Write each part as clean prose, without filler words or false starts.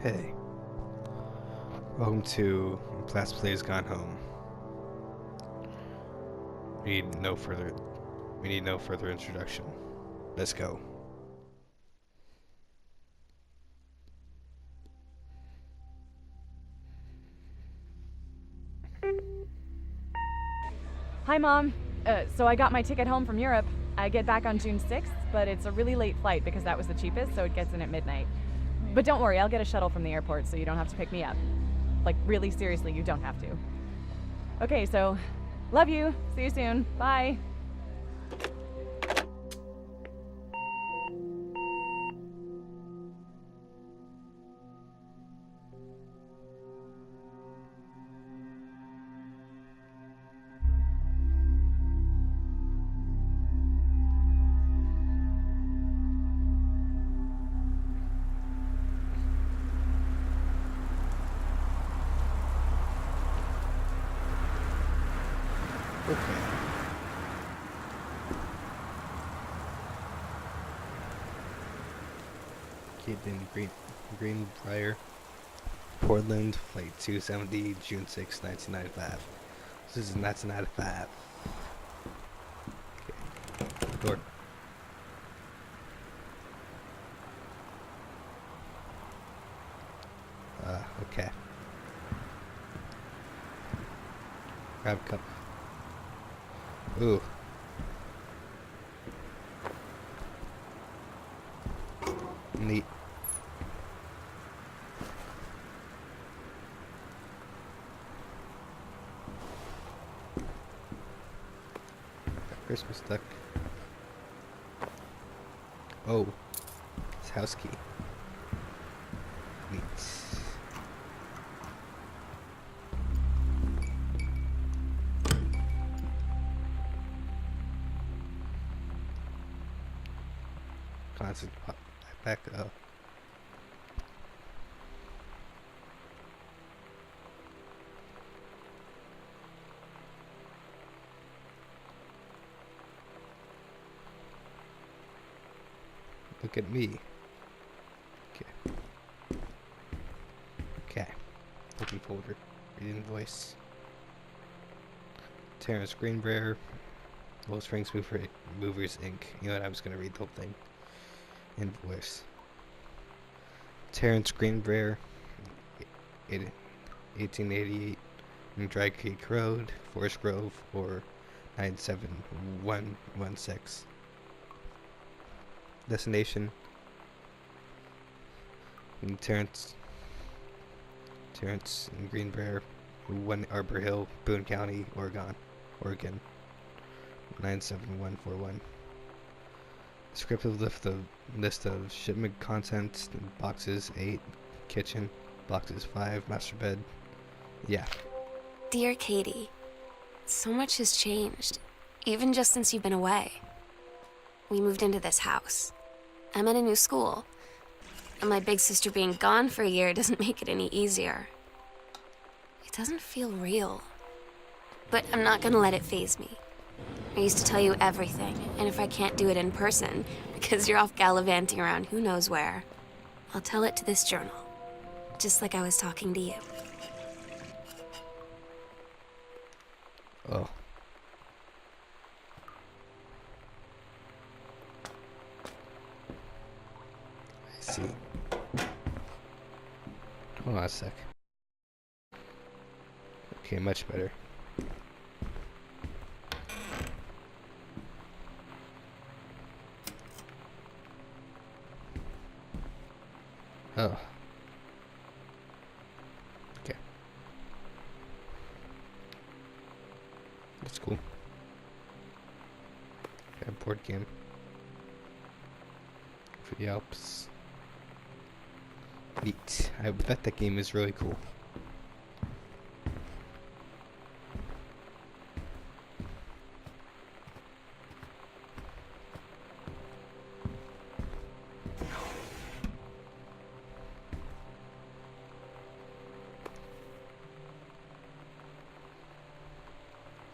Hey, welcome to Class Players Gone Home. We need no further. We need no further introduction. Let's go. Hi, Mom. So I got my ticket home from Europe. I get back on June 6th, but it's a really late flight because that was the cheapest, so it gets in at midnight. But don't worry, I'll get a shuttle from the airport so you don't have to pick me up. Like, really seriously, you don't have to. Okay, so, love you. See you soon. Bye. Okay. Kid in Greenbrier, Portland, Flight 270, June 6, 1995. This is 1995. Okay. Door. Okay. Grab a cup. Ooh. Neat. Christmas duck. Oh. It's house key. Neat. Constant back. Oh. Look at me. Okay. Okay. Open folder. Read invoice. Terrence Greenbrier. Low Springs Movers Inc. You know what? I was gonna read the whole thing. Invoice. Terrence Greenbrier, 1888, Dry Creek Road, Forest Grove, or 97116. Destination: Terrence and Greenbrier, 1 Arbor Hill, Boone County, Oregon, 97141. Descriptive list of shipment contents: boxes 8, kitchen, boxes 5, master bed. Yeah. Dear Katie, so much has changed, even just since you've been away. We moved into this house. I'm at a new school, and my big sister being gone for a year doesn't make it any easier. It doesn't feel real, but I'm not gonna let it faze me. I used to tell you everything, and if I can't do it in person, because you're off gallivanting around who knows where, I'll tell it to this journal, just like I was talking to you. Oh. I see. Hold on a sec. Okay, much better. Oh. Okay. That's cool. Got a board game. For the Alps. Neat. I bet that game is really cool.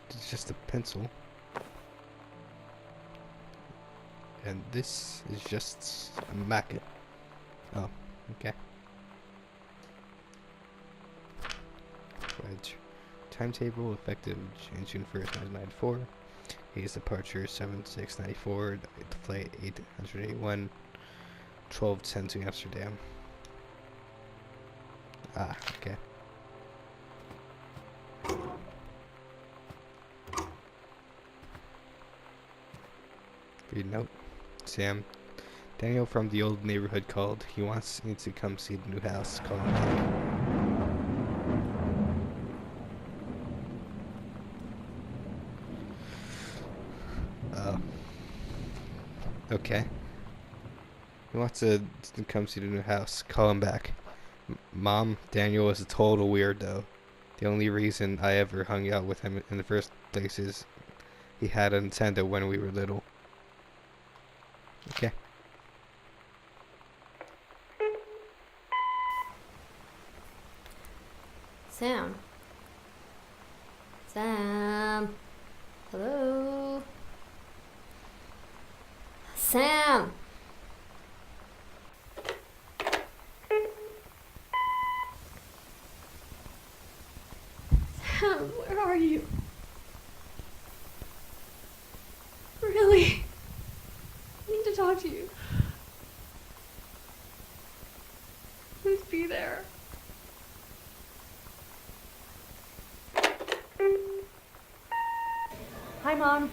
It's just a pencil. And this is just a macket. Oh, okay. timetable effective June 1st, 1994. His departure 7/6/94, flight 881, 12:10 to Amsterdam. Ah, okay. Read note. Sam, Daniel from the old neighborhood called. He wants me to come see the new house. Call him back. Okay. He wants to come see the new house. Call him back. Mom, Daniel is a total weirdo. The only reason I ever hung out with him in the first place is he had a Nintendo when we were little. Okay. Sam. Sam. Hello. Sam. Sam, where are you? Really? I need to talk to you. Please be there. Hi, Mom.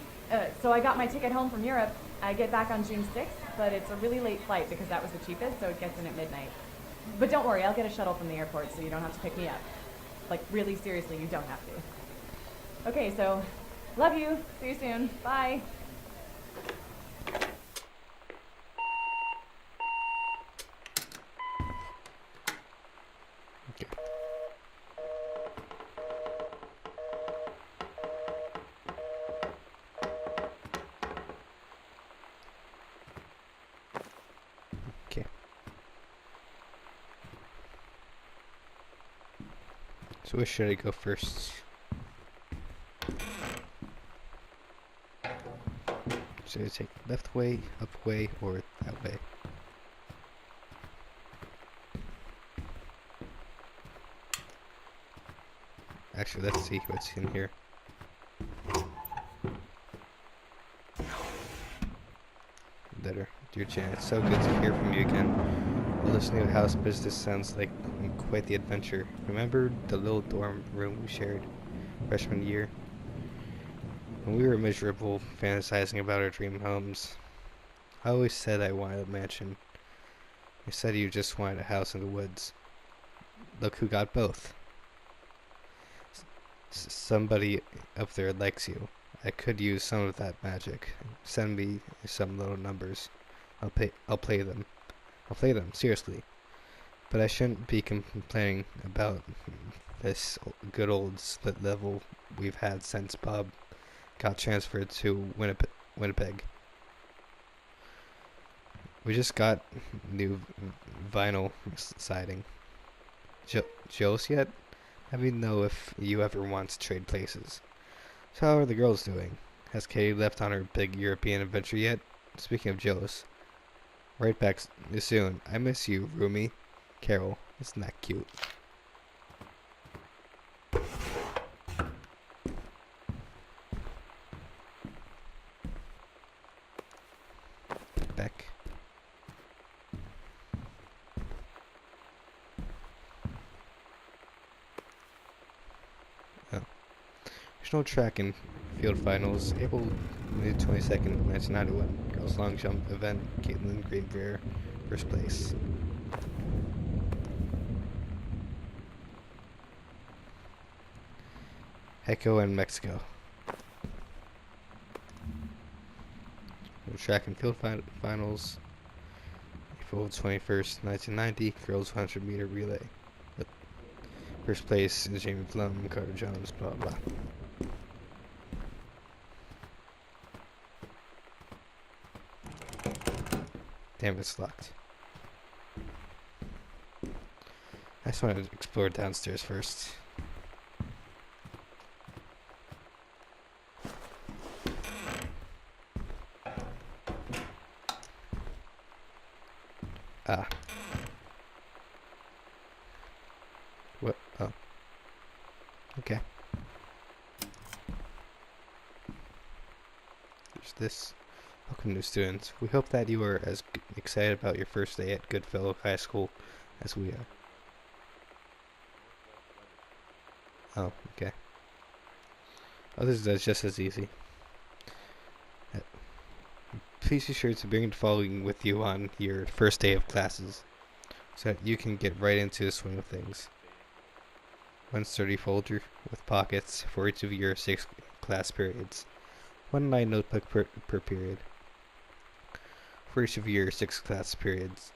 So I got my ticket home from Europe. I get back on June 6th, but it's a really late flight because that was the cheapest, so it gets in at midnight. But don't worry, I'll get a shuttle from the airport so you don't have to pick me up. Like, really seriously, you don't have to. Okay, so love you. See you soon. Bye. Okay. Okay. So where should I go first? Should I take left way, up way, or that way? Actually, let's see what's in here. Letter. Dear Jan, it's so good to hear from you again. Well, this new house business sounds like quite the adventure. Remember the little dorm room we shared freshman year? When we were miserable, fantasizing about our dream homes. I always said I wanted a mansion. You said you just wanted a house in the woods. Look who got both. Somebody up there likes you. I could use some of that magic. Send me some little numbers. I'll play them. I'll play them, seriously. But I shouldn't be complaining about this good old split level we've had since Bob got transferred to Winnipeg. We just got new vinyl siding. Jealous yet? Let me know if you ever want to trade places. So how are the girls doing? Has Katie left on her big European adventure yet? Speaking of jealous, right back soon. I miss you, Rumi. Carol, isn't that cute? Beck. Oh. Regional track and field finals, April 22nd, 1991. Girls long jump event, Caitlin Greenbrier, first place. Heco and Mexico. Track and field finals, April 21st, 1990. Girls 100-meter relay. First place is Jamie Plum, Carter Jones, blah blah. Damn, it's locked. I just wanted to explore downstairs first. Ah. What? Oh. Okay. this. Welcome, new students. We hope that you are as excited about your first day at Goodfellow High School as we are. Oh, okay. Others, that's just as easy. Uh, Please be sure to bring the following with you on your first day of classes, so that you can get right into the swing of things. One sturdy folder with pockets for each of your 6 class periods. One line notebook per period. For each of your 6 class periods.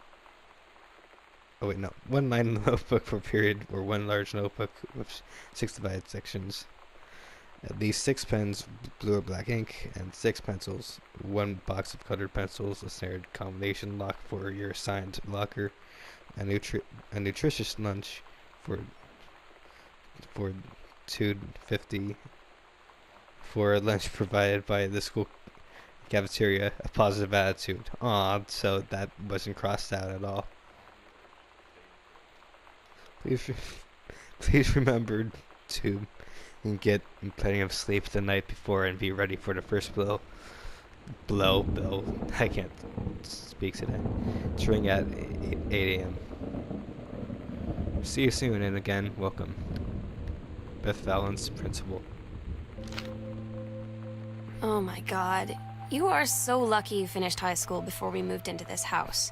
Oh wait, no. One line notebook per period, or one large notebook with 6 divided sections. At least 6 pens, blue or black ink, and 6 pencils. 1 box of colored pencils, a standard combination lock for your assigned locker, a nutritious lunch for $2.50 for a lunch provided by the school cafeteria, a positive attitude. Aw, so that wasn't crossed out at all. Please remember to get plenty of sleep the night before and be ready for the first blow. I can't speak today. It's ring at 8 a.m. See you soon, and again, welcome. Beth Valens, Principal. Oh my god. You are so lucky you finished high school before we moved into this house.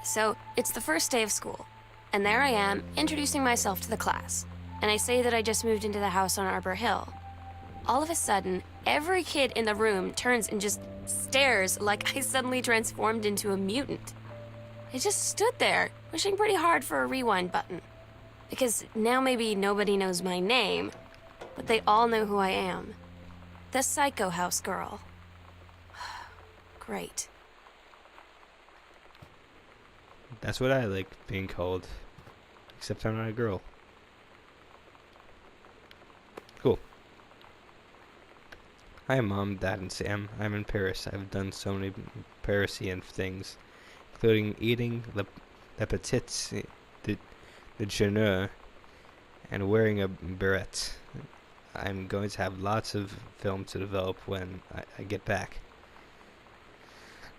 So, it's the first day of school, and there I am, introducing myself to the class. And I say that I just moved into the house on Arbor Hill. All of a sudden, every kid in the room turns and just stares like I suddenly transformed into a mutant. I just stood there, wishing pretty hard for a rewind button. Because now maybe nobody knows my name, but they all know who I am. The Psycho House girl. Great. That's what I like being called. Except I'm not a girl. Cool. Hi, Mom, Dad, and Sam. I'm in Paris. I've done so many Parisian things, including eating le petit déjeuner and wearing a beret. I'm going to have lots of film to develop when I get back.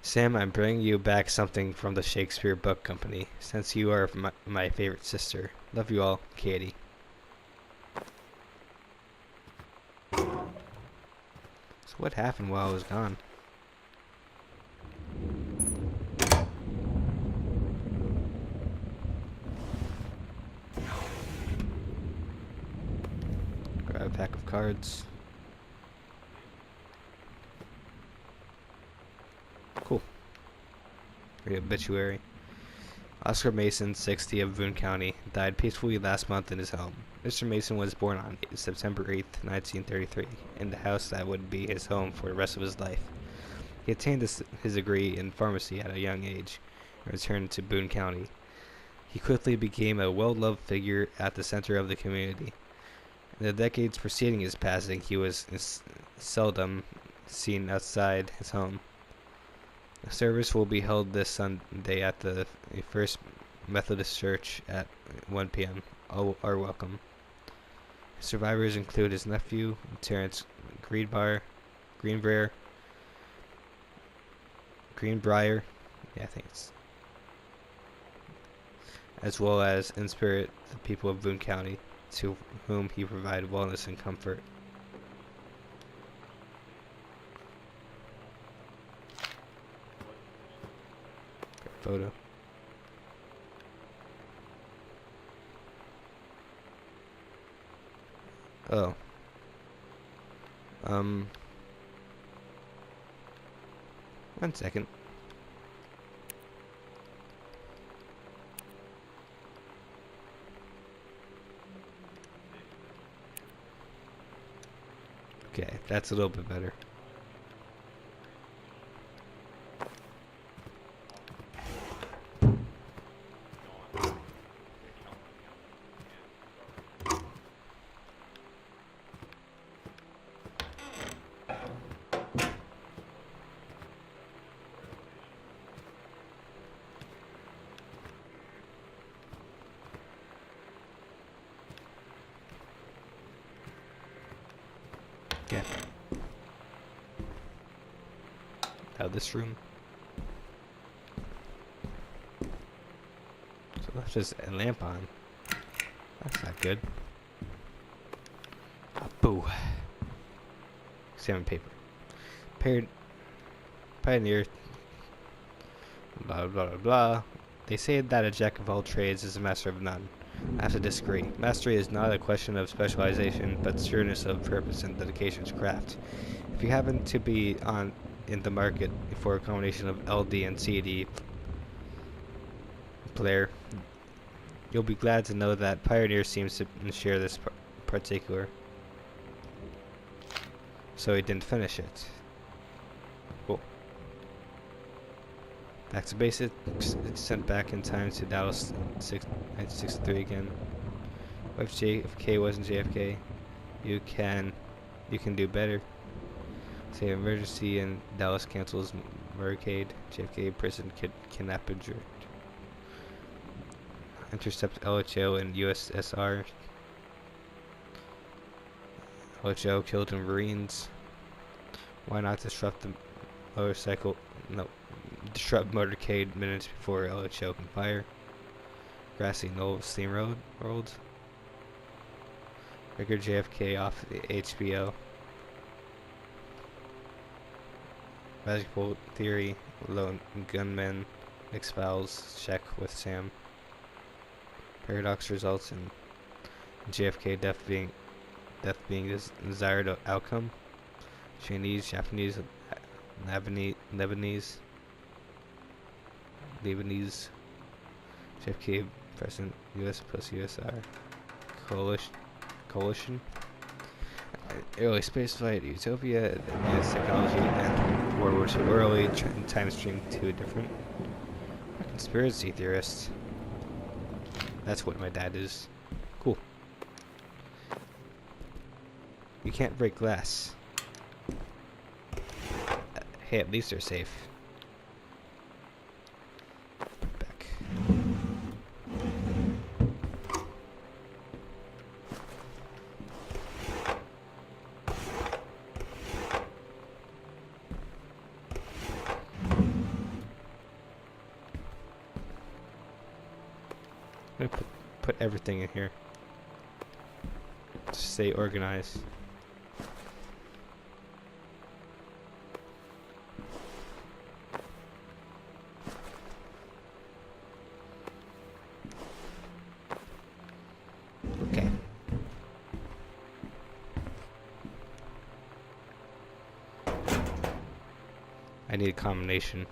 Sam, I'm bringing you back something from the Shakespeare Book Company, since you are my favorite sister. Love you all, Katie. So what happened while I was gone? Grab a pack of cards. Cool. Read obituary. Oscar Mason, 60, of Boone County, died peacefully last month in his home. Mr. Mason was born on September 8th, 1933, in the house that would be his home for the rest of his life. He attained his degree in pharmacy at a young age and returned to Boone County. He quickly became a well-loved figure at the center of the community. In the decades preceding his passing, he was seldom seen outside his home. A service will be held this Sunday at the First Methodist Church at 1 p.m. All are welcome. Survivors include his nephew, Terrence Greenbrier, yeah, I think it's, as well as in spirit the people of Boone County, to whom he provided wellness and comfort. Photo. Oh. One second. Okay, that's a little bit better. Okay. this room. So left just a lamp on. That's not good. Boo. Examine paper. Pioneer. Blah blah blah blah. They say that a jack of all trades is a master of none. I have to disagree. Mastery is not a question of specialization, but sureness of purpose and dedication to craft. If you happen to be in the market for a combination of LD and CD player, you'll be glad to know that Pioneer seems to share this particular. So he didn't finish it. Cool. Back to basics. It's sent back in time to Dallas 1963 again. What if JFK wasn't JFK? You can do better. Say emergency and Dallas cancels Murricade. JFK prison kidnapped. Intercept LHO and USSR. LHO killed in Marines. Why not disrupt the motorcycle? No. Disrupt motorcade minutes before LHO can fire. Grassy Knoll Steam Road. Record JFK off the HBO. Magic Bolt Theory. Lone Gunman. X-Files. Check with Sam. Paradox results in JFK death being the desired outcome. Chinese, Japanese, Lebanese, JFK President, U.S. plus USR, coalition, early spaceflight, utopia, advanced technology, and World War II early, time stream to different conspiracy theorists. That's what my dad is. Cool. You can't break glass. Hey, at least they're safe. Back. I'm gonna put everything in here. To stay organized. Okay. I need a combination.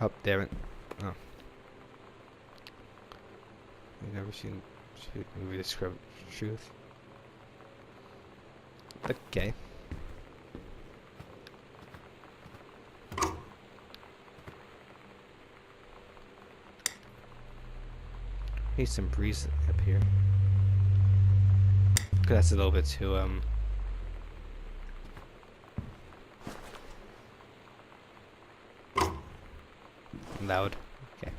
Oh, damn it. Oh. I've never seen a movie describe truth. Okay. Need some breeze up here. That's a little bit too loud. Okay.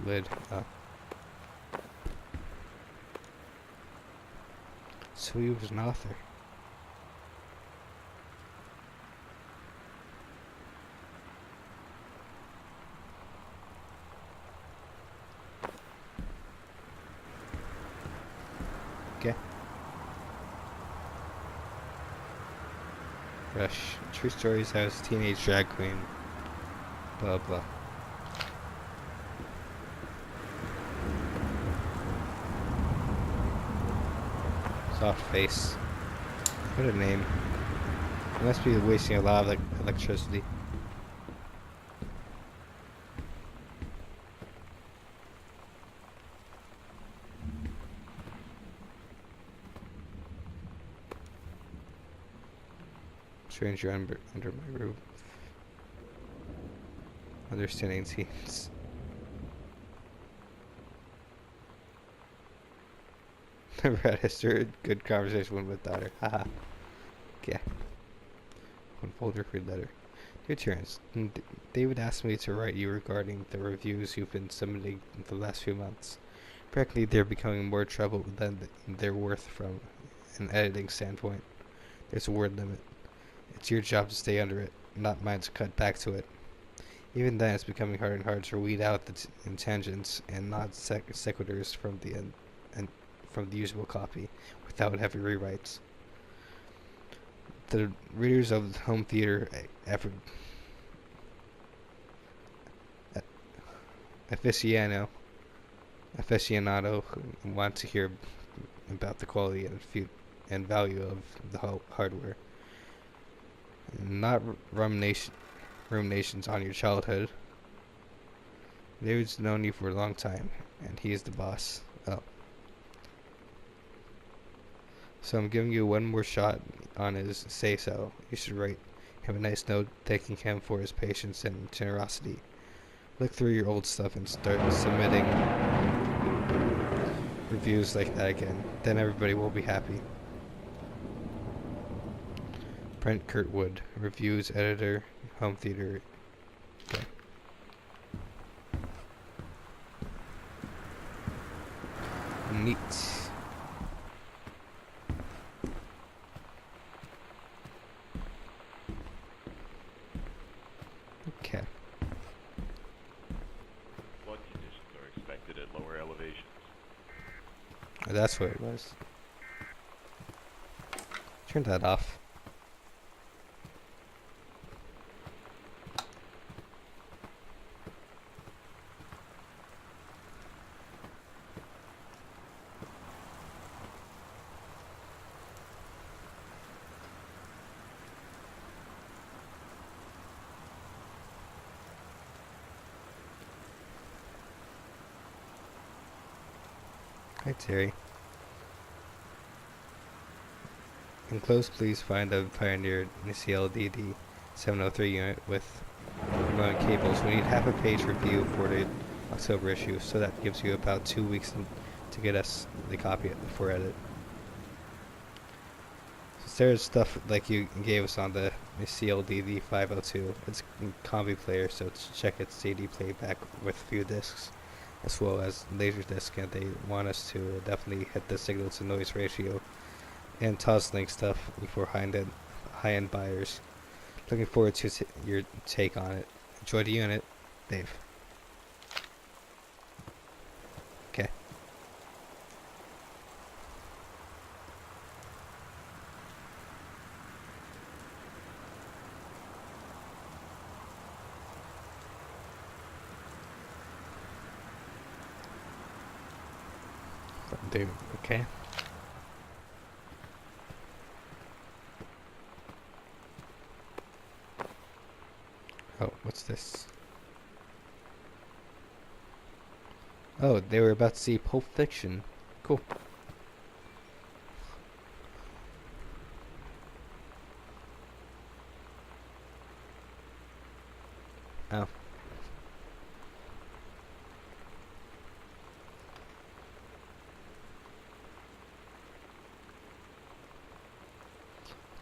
Lid up. So he was an author. Okay. Rush. True stories as teenage drag queen. Blah blah. Soft face. What a name. It must be wasting a lot of electricity. Stranger under my roof. Understanding teens. Never had history. Good conversation with daughter. Haha. Okay. One folder for letter. Dear Terrence, David asked me to write you regarding the reviews you've been submitting in the last few months. Practically, they're becoming more trouble than they're worth from an editing standpoint. There's a word limit. It's your job to stay under it, not mine to cut back to it. Even then, it's becoming harder and harder to weed out the tangents and non sequiturs from the usable copy without heavy rewrites. The readers of home theater aficionado want to hear about the quality and value of the hardware, not ruminations on your childhood. David's known you for a long time, and he is the boss. Oh. So I'm giving you one more shot on his say-so. You should write him a nice note thanking him for his patience and generosity. Look through your old stuff and start submitting reviews like that again. Then everybody will be happy. Brent Kurtwood, reviews editor, home theater. Okay. Neat. Okay. Flood conditions are expected at lower elevations. Oh, that's what it was. Turn that off. Hi, Terry. Enclosed, please find the Pioneer CLDD 703 unit with running cables. We need half a page review for the October issue, so that gives you about 2 weeks to get us the copy for edit. So there's stuff like you gave us on the CLDD 502. It's a combi player, so check its CD playback with a few discs, as well as Laserdisc, and they want us to definitely hit the signal to noise ratio and Toslink stuff for high-end buyers. Looking forward to your take on it. Enjoy the unit, Dave. Okay. Dude, okay. Oh, what's this? Oh, they were about to see Pulp Fiction. Cool. Oh.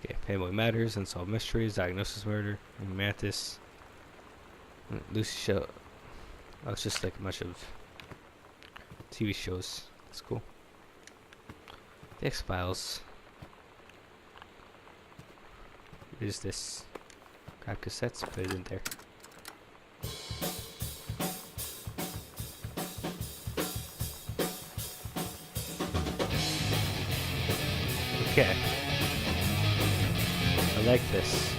Okay, Family Matters, Unsolved Mysteries, Diagnosis Murder, and Mantis. Lucy Show. Oh, it's just like a bunch of TV shows. That's cool. The X-Files. What is this? Grab cassettes, put it in there. Okay. I like this.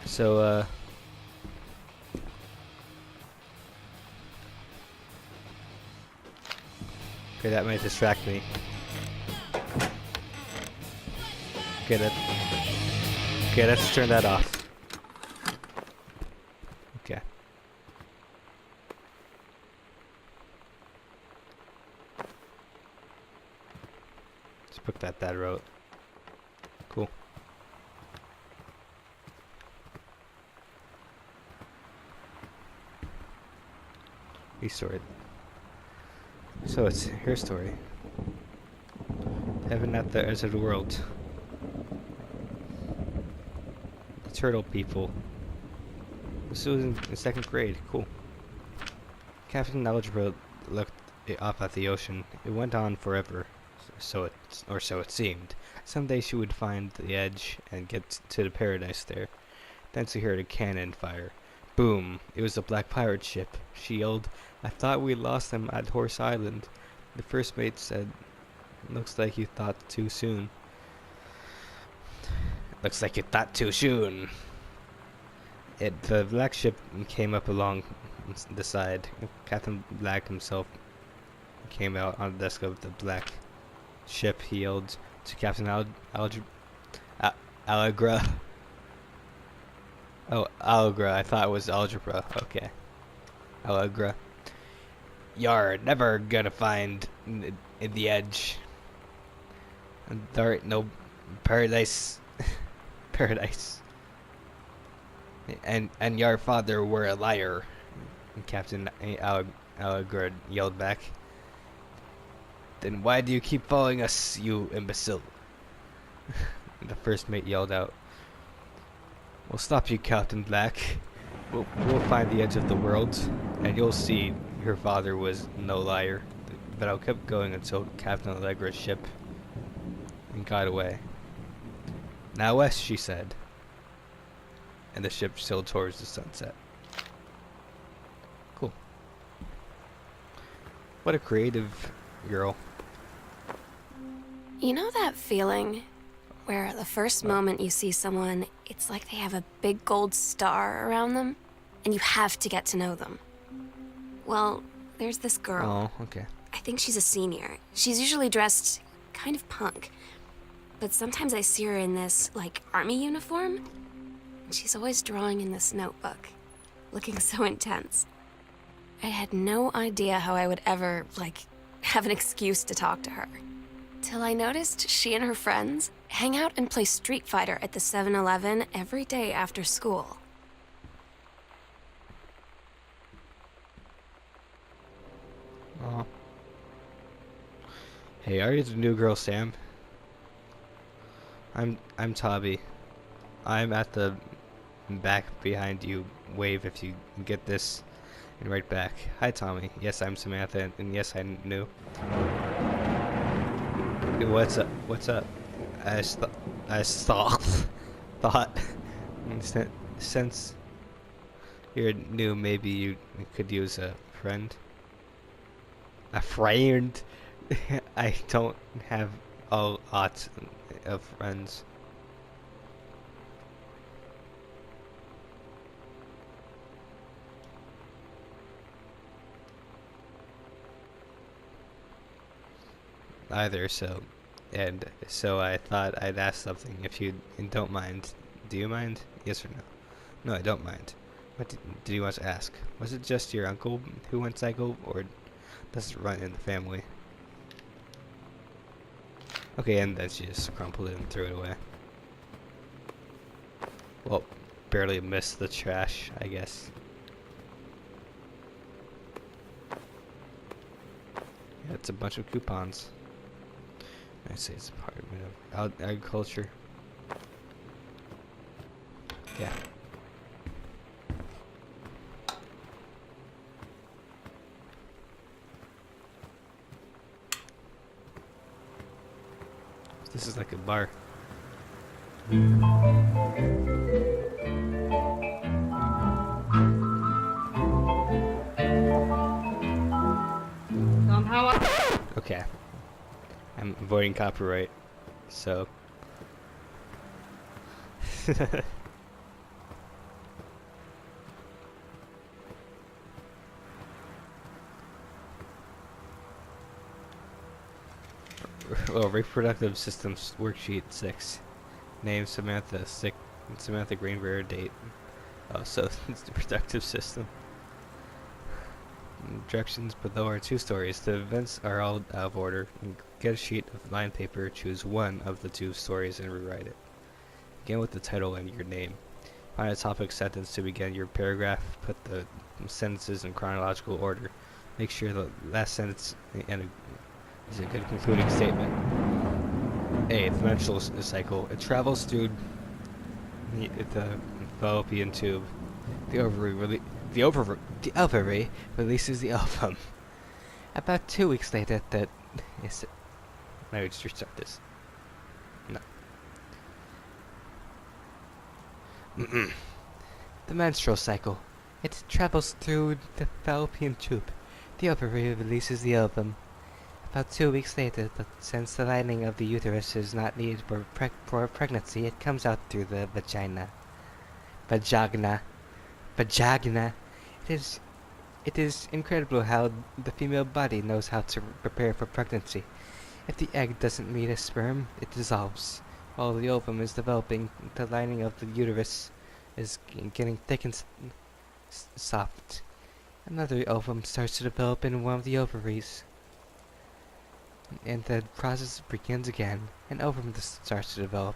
So, okay, that might distract me. Okay, let's turn that off. Okay. Let's put that wrote. Cool. Restored. So it's her story. Heaven at the edge of the world. The turtle people. This was in second grade. Cool. Captain Algebra looked up at the ocean. It went on forever, so it seemed. Someday she would find the edge and get to the paradise there. Then she heard a cannon fire. Boom! It was a black pirate ship. She yelled, "I thought we lost them at Horse Island." The first mate said, "Looks like you thought too soon." Looks like you thought too soon. The black ship came up along the side. Captain Black himself came out on the desk of the black ship. He yelled to Captain Allegra. Oh, Allegra. I thought it was algebra. Okay. Allegra. "You're never gonna find in the edge. There ain't no paradise." Paradise. And your father were a liar. And Captain Allegra yelled back. "Then why do you keep following us, you imbecile?" The first mate yelled out. "We'll stop you, Captain Black. We'll find the edge of the world, and you'll see your father was no liar." But I kept going until Captain Allegra's ship got away. "Now west," she said. And the ship sailed towards the sunset. Cool. What a creative girl. You know that feeling where the first moment you see someone, it's like they have a big gold star around them, and you have to get to know them? Well, there's this girl. Oh, okay. I think she's a senior. She's usually dressed kind of punk. But sometimes I see her in this, like, army uniform. And she's always drawing in this notebook, looking so intense. I had no idea how I would ever, like, have an excuse to talk to her. Till I noticed she and her friends hang out and play Street Fighter at the 7-Eleven every day after school. Oh. Hey, are you the new girl, Sam? I'm Tobby. I'm at the back behind you. Wave if you get this. And right back. Hi, Tommy. Yes, I'm Samantha, and yes, I knew. What's up? What's up? I thought since you're new, maybe you could use a friend. A friend? I don't have a lot of friends. Either, so I thought I'd ask something if you don't mind. Do you mind? Yes or no? No, I don't mind. What did you want to ask? Was it just your uncle who went psycho, or does it run in the family? Okay, and then she just crumpled it and threw it away. Well, barely missed the trash, I guess. Yeah, it's a bunch of coupons. I say it's Department of Agriculture. Yeah. This is like a bar. Okay. I'm avoiding copyright, so. Well, reproductive systems worksheet 6. Name Samantha. Samantha Greenberg. Date. Oh, so it's the reproductive system. Directions below are 2 stories. The events are all out of order. Get a sheet of lined paper, choose one of the 2 stories, and rewrite it. Begin with the title and your name. Find a topic sentence to begin your paragraph. Put the sentences in chronological order. make sure the last sentence is a good concluding statement. A. The menstrual cycle. It travels through the fallopian tube. The ovary releases the ovum. About 2 weeks later, let me just restart this. No. The menstrual cycle. It travels through the fallopian tube. The ovary releases the ovum. About 2 weeks later, since the lining of the uterus is not needed for pregnancy, it comes out through the vagina. Vagina. It is incredible how the female body knows how to prepare for pregnancy. If the egg doesn't meet a sperm, it dissolves. While the ovum is developing, the lining of the uterus is getting thick and soft. Another ovum starts to develop in one of the ovaries. And the process begins again. An ovum starts to develop.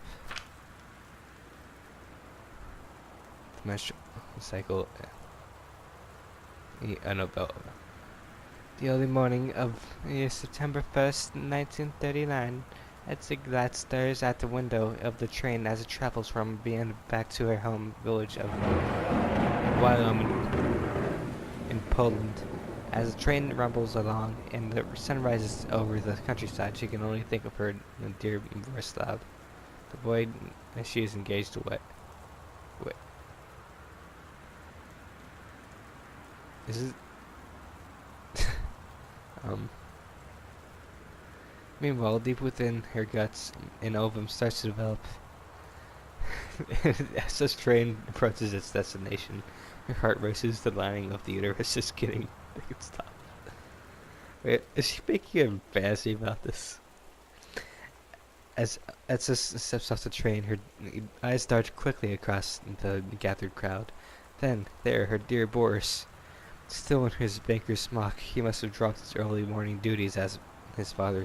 The menstrual cycle. The early morning of September 1st, 1939, Etsy Glatz stares out the window of the train as it travels from Vienna back to her home village of Wyoming in Poland. As the train rumbles along and the sun rises over the countryside, she can only think of her dear Borislav, the boy she is engaged to. Wait. This is Meanwhile, deep within her guts, an ovum starts to develop. As this train approaches its destination, her heart races. The lining of the uterus is getting big and stop. Wait, is she making a fantasy about this? As Etsa steps off the train, her eyes dart quickly across the gathered crowd. Then, there, her dear Boris. Still in his banker's smock, he must have dropped his early morning duties as his father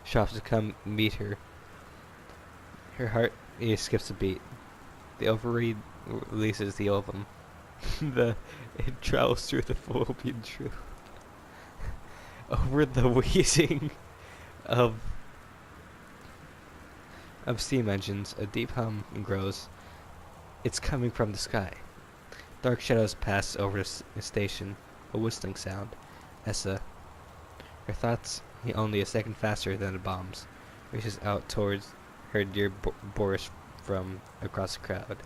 shops to come meet her. Her heart skips a beat. The ovary releases the ovum. It travels through the fallopian tube. Over the wheezing of steam engines, a deep hum grows. It's coming from the sky. Dark shadows pass over the station, a whistling sound. Essa, her thoughts only a second faster than the bombs, reaches out towards her dear Boris from across the crowd.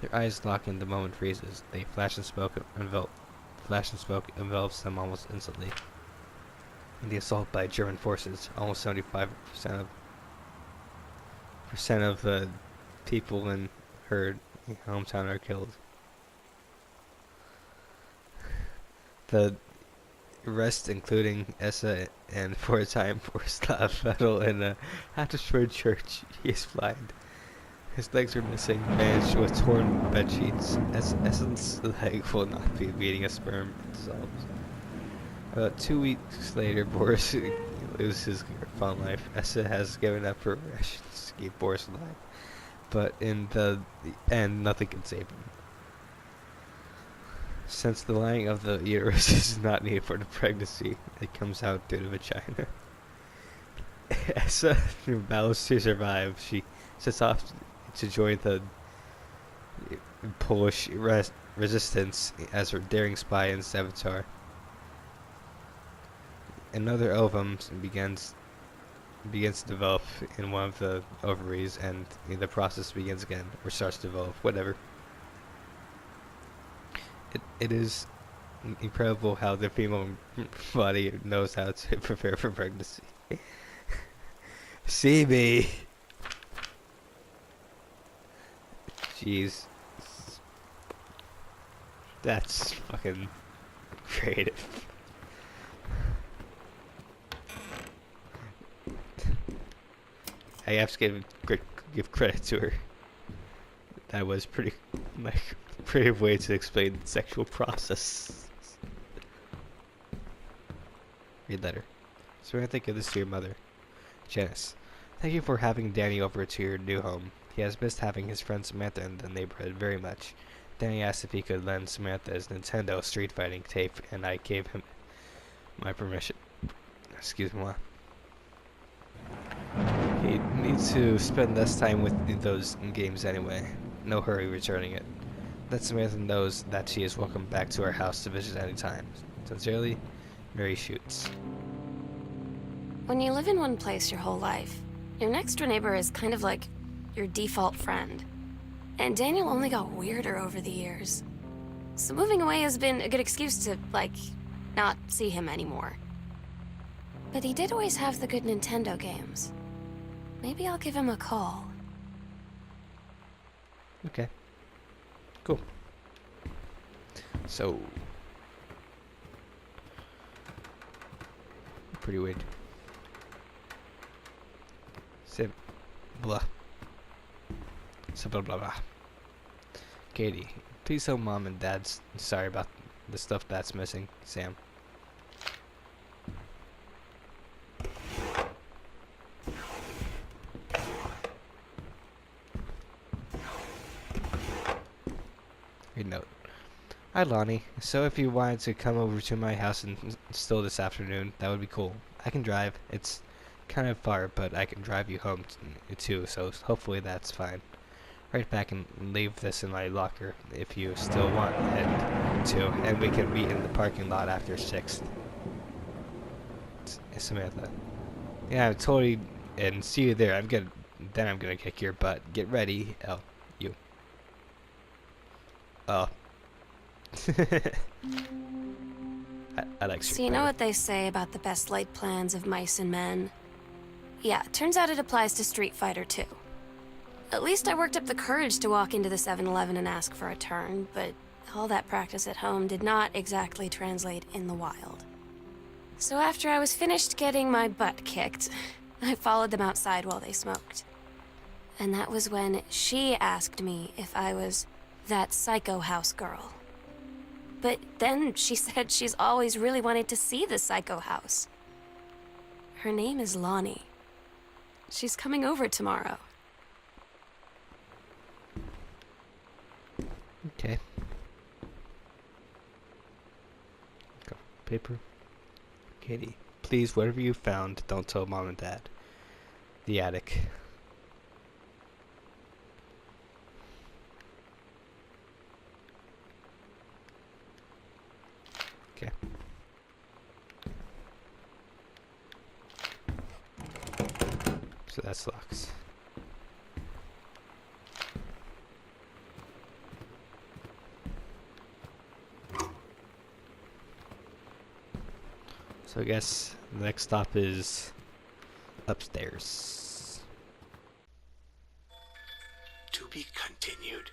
Their eyes lock and the moment freezes. They flash and smoke envelops them almost instantly. In the assault by German forces, almost 75% of the people in her hometown are killed. The rest, including Essa and for a time Borislav, fell in a half-destroyed church. He is blind. His legs are missing, managed with torn bedsheets. Essen's leg will not be beating a sperm. It dissolves. About 2 weeks later, Boris loses his fun life. Essa has given up her rations to keep Boris alive, but in the end, nothing can save him. Since the lining of the uterus is not needed for the pregnancy, it comes out through the vagina. Essa vows to survive. She sets off to join the Polish resistance as her daring spy and saboteur. Another ovum begins to develop in one of the ovaries, and the process begins again, or starts to develop, whatever. It is incredible how the female body knows how to prepare for pregnancy. See me. Jeez. That's fucking creative. I have to give credit to her. That was pretty creative way to explain the sexual process. Read letter. Samantha, give this to your mother. Janice, thank you for having Danny over to your new home. He has missed having his friend Samantha in the neighborhood very much. Danny asked if he could lend Samantha his Nintendo Street Fighting tape, and I gave him My permission. Excuse me. He needs to spend less time with those games anyway. No hurry returning it. Let Samantha knows that she is welcome back to our house to visit anytime. Sincerely, Mary Shoots. When you live in one place your whole life, your next door neighbor is kind of like your default friend. And Daniel only got weirder over the years. So moving away has been a good excuse to, like, not see him anymore. But he did always have the good Nintendo games. Maybe I'll give him a call. Okay. Cool. So. Pretty weird. Blah. Blah blah blah. Katie, please tell Mom and Dad's sorry about the stuff that's missing. Sam. Read note. Hi Lonnie. So if you wanted to come over to my house and still this afternoon, that would be cool. I can drive. It's kind of far, but I can drive you home too, so hopefully that's fine. Right back and leave this in my locker if you still want and we can meet in the parking lot after 6. Samantha. Yeah, totally, and see you there. I'm gonna kick your butt. Get ready. Oh, you. Oh. I like So you know what they say about the best laid plans of mice and men? Yeah, turns out it applies to Street Fighter too. At least I worked up the courage to walk into the 7-Eleven and ask for a turn, but all that practice at home did not exactly translate in the wild. So after I was finished getting my butt kicked, I followed them outside while they smoked. And that was when she asked me if I was that psycho house girl. But then she said she's always really wanted to see the psycho house. Her name is Lonnie. She's coming over tomorrow. Okay. Go. Paper. Katie, please, whatever you found, don't tell Mom and Dad. The attic. Okay. So that's locks. So I guess the next stop is upstairs. To be continued.